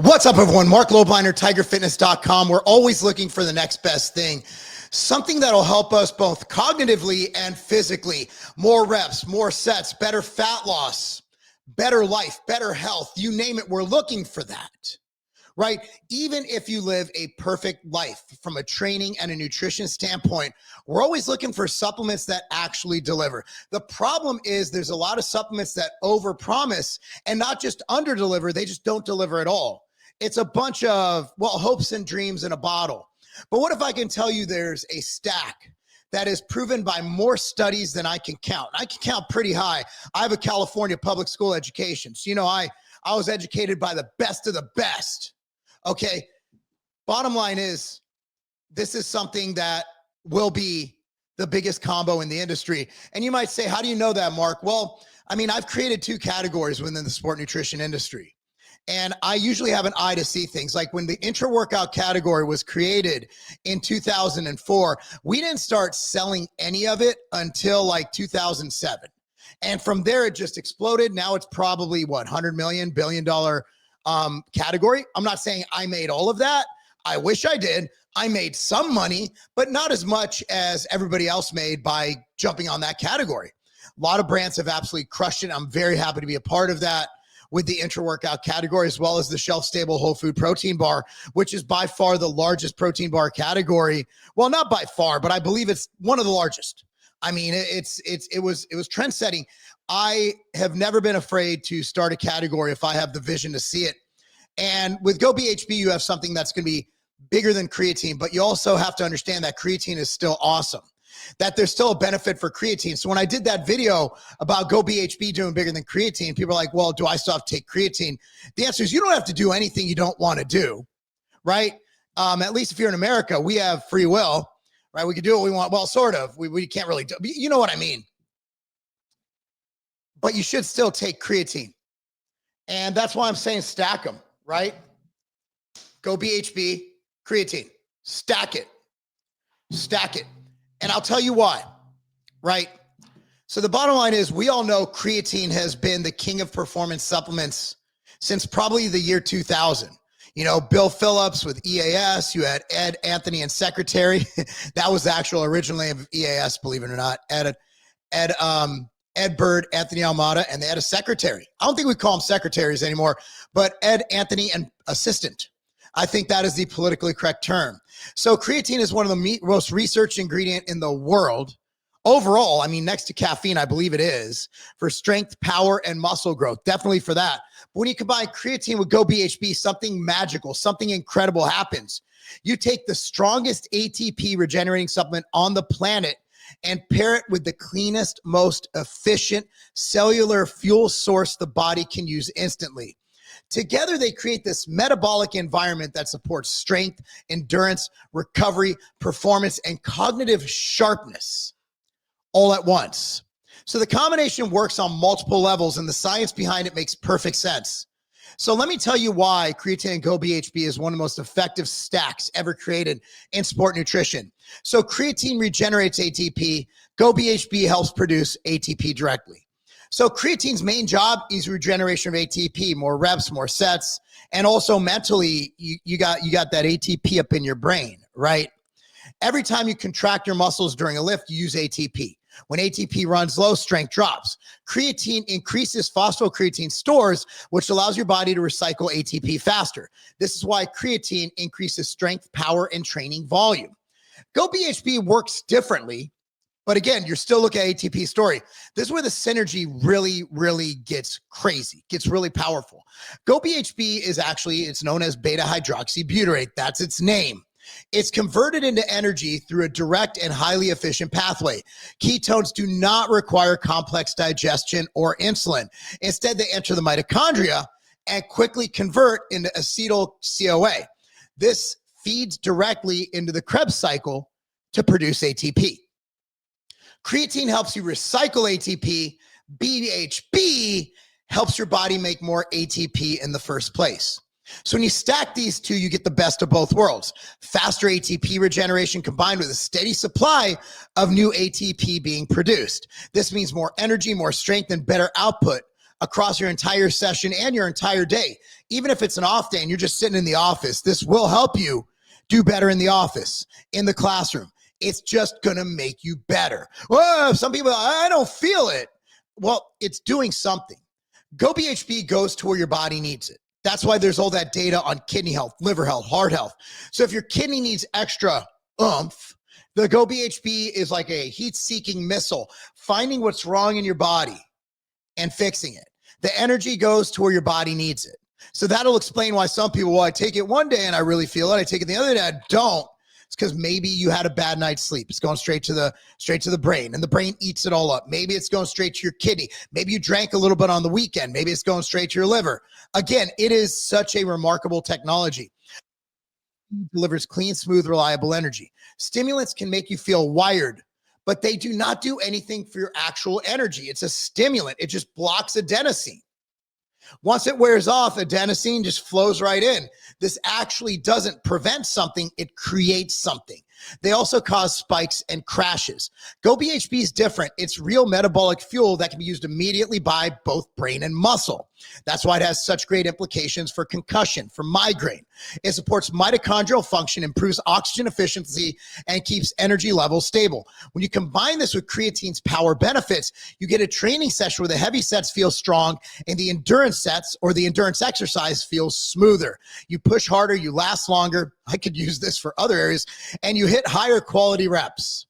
What's up, everyone? Marc Lobliner, TigerFitness.com. We're always looking for the next best thing, something that'll help us both cognitively and physically. More reps, more sets, better fat loss, better life, better health. You name it, we're looking for that, right? Even if you live a perfect life from a training and a nutrition standpoint, we're always looking for supplements that actually deliver. The problem is there's a lot of supplements that overpromise and not just underdeliver, they just don't deliver at all. It's a bunch of, well, hopes and dreams in a bottle. But what if I can tell you there's a stack that is proven by more studies than I can count? I can count pretty high. I have a California public school education. So, I was educated by the best of the best. Okay. Bottom line is, this is something that will be the biggest combo in the industry. And you might say, how do you know that, Mark? Well, I've created two categories within the sport nutrition industry. And I usually have an eye to see things. Like when the intra-workout category was created in 2004, we didn't start selling any of it until like 2007. And from there, it just exploded. Now it's probably what, $100 million, billion dollar category. I'm not saying I made all of that. I wish I did. I made some money, but not as much as everybody else made by jumping on that category. A lot of brands have absolutely crushed it. I'm very happy to be a part of that with the intra-workout category, as well as the shelf-stable whole food protein bar, which is by far the largest protein bar category. Well, not by far, but I believe it's one of the largest. It was trend-setting. I have never been afraid to start a category if I have the vision to see it. And with goBHB, you have something that's going to be bigger than creatine, but you also have to understand that creatine is still awesome, that there's still a benefit for creatine. So when I did that video about goBHB doing bigger than creatine, people are like, well, do I still have to take creatine? The answer is you don't have to do anything you don't want to do, right? At least if you're in America, we have free will, right? We can do what we want. Well, sort of. We can't really do, you know what I mean? But you should still take creatine. And that's why I'm saying stack them, right? goBHB, creatine, stack it. And I'll tell you why, right? So the bottom line is we all know creatine has been the king of performance supplements since probably the year 2000. Bill Phillips with EAS, you had Ed, Anthony, and Secretary. That was the actual original name of EAS, believe it or not. Ed Bird, Anthony Almada, and they had a secretary. I don't think we call them secretaries anymore, but Ed, Anthony, and assistant. I think that is the politically correct term. So creatine is one of the most researched ingredient in the world. Overall, next to caffeine, I believe it is, for strength, power, and muscle growth. Definitely for that. But when you combine creatine with goBHB, something magical, something incredible happens. You take the strongest ATP regenerating supplement on the planet and pair it with the cleanest, most efficient cellular fuel source the body can use instantly. Together, they create this metabolic environment that supports strength, endurance, recovery, performance, and cognitive sharpness all at once. So the combination works on multiple levels, and the science behind it makes perfect sense. So let me tell you why creatine and goBHB is one of the most effective stacks ever created in sport nutrition. So creatine regenerates ATP. goBHB helps produce ATP directly. So creatine's main job is regeneration of ATP, more reps, more sets, and also mentally, you got that ATP up in your brain, right? Every time you contract your muscles during a lift, you use ATP. When ATP runs low, strength drops. Creatine increases phosphocreatine stores, which allows your body to recycle ATP faster. This is why creatine increases strength, power, and training volume. goBHB works differently. But again, you're still looking at ATP story. This is where the synergy really, really gets crazy, gets really powerful. goBHB is it's known as beta hydroxybutyrate. That's its name. It's converted into energy through a direct and highly efficient pathway. Ketones do not require complex digestion or insulin. Instead, they enter the mitochondria and quickly convert into acetyl CoA. This feeds directly into the Krebs cycle to produce ATP. Creatine helps you recycle ATP. BHB helps your body make more ATP in the first place. So when you stack these two, you get the best of both worlds. Faster ATP regeneration combined with a steady supply of new ATP being produced. This means more energy, more strength, and better output across your entire session and your entire day. Even if it's an off day and you're just sitting in the office, this will help you do better in the office, in the classroom. It's just going to make you better. Well, some people, I don't feel it. Well, it's doing something. goBHB goes to where your body needs it. That's why there's all that data on kidney health, liver health, heart health. So if your kidney needs extra oomph, the goBHB is like a heat-seeking missile, finding what's wrong in your body and fixing it. The energy goes to where your body needs it. So that'll explain why some people, well, I take it one day and I really feel it. I take it the other day, I don't. It's because maybe you had a bad night's sleep. It's going straight to the brain, and the brain eats it all up. Maybe it's going straight to your kidney. Maybe you drank a little bit on the weekend. Maybe it's going straight to your liver. Again, it is such a remarkable technology. It delivers clean, smooth, reliable energy. Stimulants can make you feel wired, but they do not do anything for your actual energy. It's a stimulant. It just blocks adenosine. Once it wears off, adenosine just flows right in. This actually doesn't prevent something, it creates something. They also cause spikes and crashes. goBHB is different. It's real metabolic fuel that can be used immediately by both brain and muscle. That's why it has such great implications for concussion, for migraine. It supports mitochondrial function, improves oxygen efficiency, and keeps energy levels stable. When you combine this with creatine's power benefits, you get a training session where the heavy sets feel strong and the endurance sets or the endurance exercise feels smoother. You push harder, you last longer. I could use this for other areas, and you hit higher quality reps.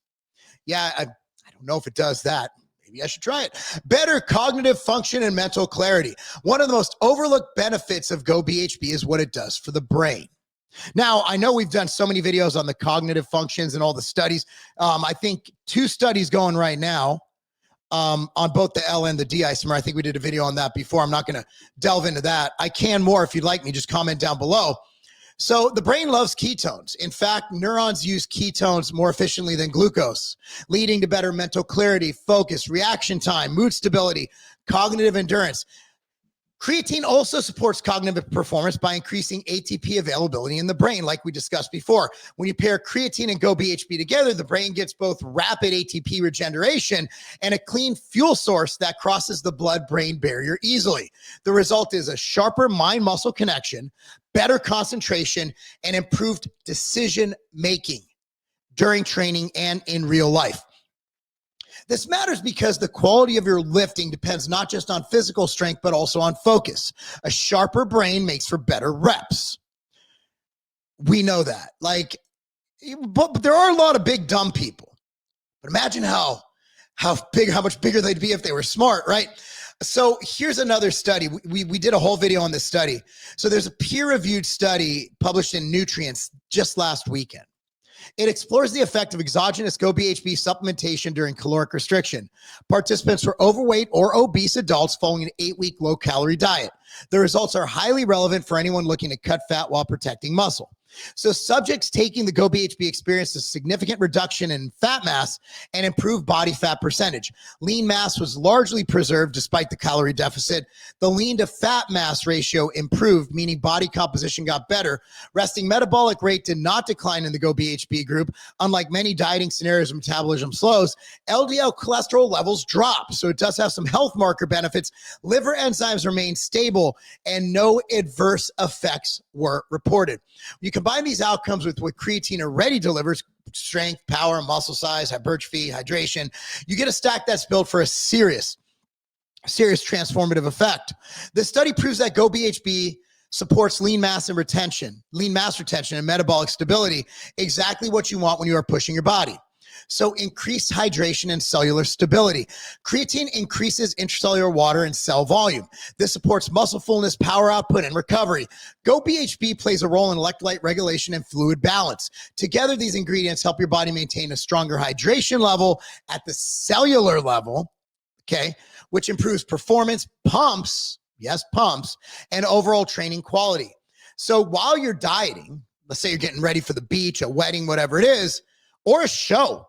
Yeah, I don't know if it does that. Maybe I should try it. Better cognitive function and mental clarity. One of the most overlooked benefits of goBHB is what it does for the brain. Now, I know we've done so many videos on the cognitive functions and all the studies. I think 2 studies going right now on both the L and the D isomer. I think we did a video on that before. I'm not going to delve into that. I can more if you'd like me. Just comment down below. So the brain loves ketones. In fact, neurons use ketones more efficiently than glucose, leading to better mental clarity, focus, reaction time, mood stability, cognitive endurance. Creatine also supports cognitive performance by increasing ATP availability in the brain, like we discussed before. When you pair creatine and goBHB together, the brain gets both rapid ATP regeneration and a clean fuel source that crosses the blood-brain barrier easily. The result is a sharper mind-muscle connection, better concentration, and improved decision-making during training and in real life. This matters because the quality of your lifting depends not just on physical strength, but also on focus. A sharper brain makes for better reps. We know that. But there are a lot of big, dumb people. But imagine how much bigger they'd be if they were smart, right? So here's another study. We did a whole video on this study. So there's a peer-reviewed study published in Nutrients just last weekend. It explores the effect of exogenous goBHB supplementation during caloric restriction. Participants were overweight or obese adults following an 8-week low-calorie diet. The results are highly relevant for anyone looking to cut fat while protecting muscle. So subjects taking the goBHB experienced a significant reduction in fat mass and improved body fat percentage. Lean mass was largely preserved despite the calorie deficit. The lean to fat mass ratio improved, meaning body composition got better. Resting metabolic rate did not decline in the goBHB group. Unlike many dieting scenarios where metabolism slows, LDL cholesterol levels drop. So it does have some health marker benefits. Liver enzymes remain stable and no adverse effects were reported. You combine these outcomes with what creatine already delivers, strength, power, muscle size, hypertrophy, hydration, you get a stack that's built for a serious transformative effect. This study proves that goBHB supports lean mass retention and metabolic stability, exactly what you want when you are pushing your body. So increased hydration and cellular stability. Creatine increases intracellular water and cell volume. This supports muscle fullness, power output, and recovery. goBHB plays a role in electrolyte regulation and fluid balance. Together, these ingredients help your body maintain a stronger hydration level at the cellular level, okay, which improves performance, pumps, and overall training quality. So while you're dieting, let's say you're getting ready for the beach, a wedding, whatever it is, or a show.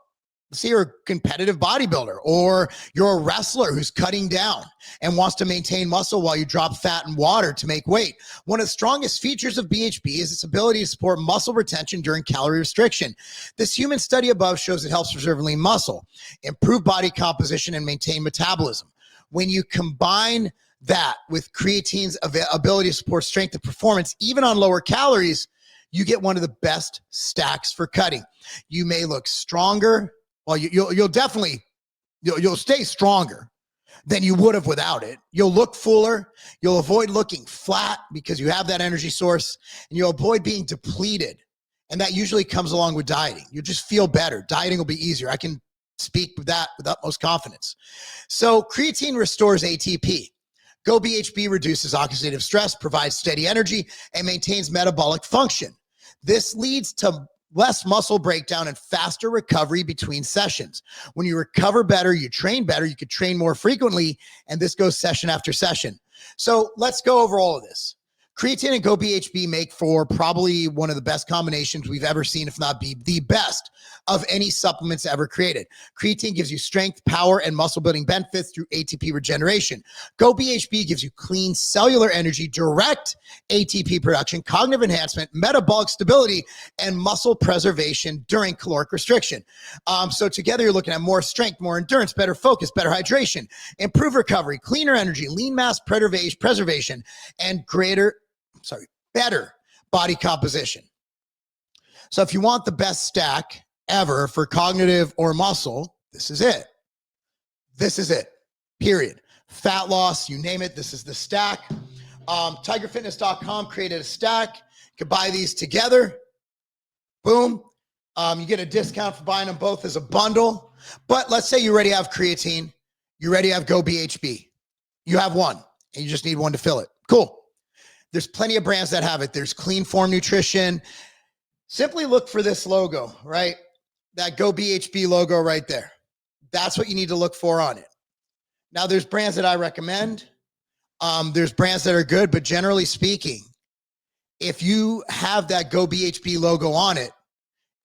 Let's say you're a competitive bodybuilder or you're a wrestler who's cutting down and wants to maintain muscle while you drop fat and water to make weight. One of the strongest features of BHB is its ability to support muscle retention during calorie restriction. This human study above shows it helps preserve lean muscle, improve body composition, and maintain metabolism. When you combine that with creatine's ability to support strength and performance, even on lower calories, you get one of the best stacks for cutting. You may look stronger. Well, you'll definitely, you'll stay stronger than you would have without it. You'll look fuller. You'll avoid looking flat because you have that energy source, and you'll avoid being depleted. And that usually comes along with dieting. You just feel better. Dieting will be easier. I can speak with that with utmost confidence. So creatine restores ATP. goBHB reduces oxidative stress, provides steady energy, and maintains metabolic function. This leads to less muscle breakdown and faster recovery between sessions. When you recover better, you train better, you could train more frequently, and this goes session after session. So let's go over all of this. Creatine and goBHB make for probably one of the best combinations we've ever seen, if not the best of any supplements ever created. Creatine gives you strength, power, and muscle building benefits through ATP regeneration. goBHB gives you clean cellular energy, direct ATP production, cognitive enhancement, metabolic stability, and muscle preservation during caloric restriction. So together you're looking at more strength, more endurance, better focus, better hydration, improved recovery, cleaner energy, lean mass preservation, and better body composition. So if you want the best stack ever for cognitive or muscle, this is it. This is it, period. Fat loss, you name it, this is the stack. Tigerfitness.com created a stack. You can buy these together. Boom. You get a discount for buying them both as a bundle. But let's say you already have creatine. You already have goBHB. You have one, and you just need one to fill it. Cool. There's plenty of brands that have it. There's Clean Form Nutrition. Simply look for this logo, right? That goBHB logo right there. That's what you need to look for on it. Now, there's brands that I recommend. There's brands that are good, but generally speaking, if you have that goBHB logo on it,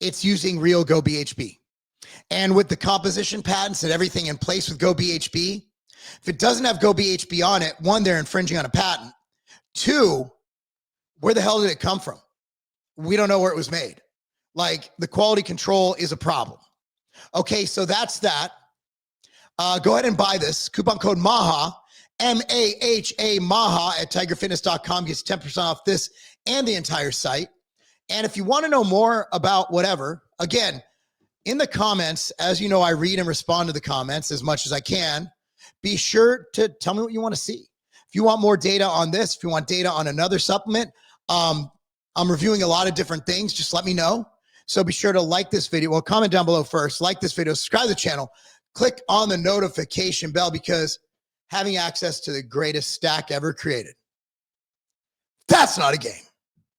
it's using real goBHB. And with the composition patents and everything in place with goBHB, if it doesn't have goBHB on it, one, they're infringing on a patent. Two, where the hell did it come from? We don't know where it was made. Like, the quality control is a problem. Okay, so that's that. Go ahead and buy this. Coupon code MAHA, M-A-H-A, MAHA at tigerfitness.com gets 10% off this and the entire site. And if you want to know more about whatever, again, in the comments, as you know, I read and respond to the comments as much as I can. Be sure to tell me what you want to see. If you want more data on this, if you want data on another supplement, I'm reviewing a lot of different things. Just let me know. So be sure to like this video. Well, comment down below first. Like this video, subscribe to the channel, click on the notification bell, because having access to the greatest stack ever created, that's not a game.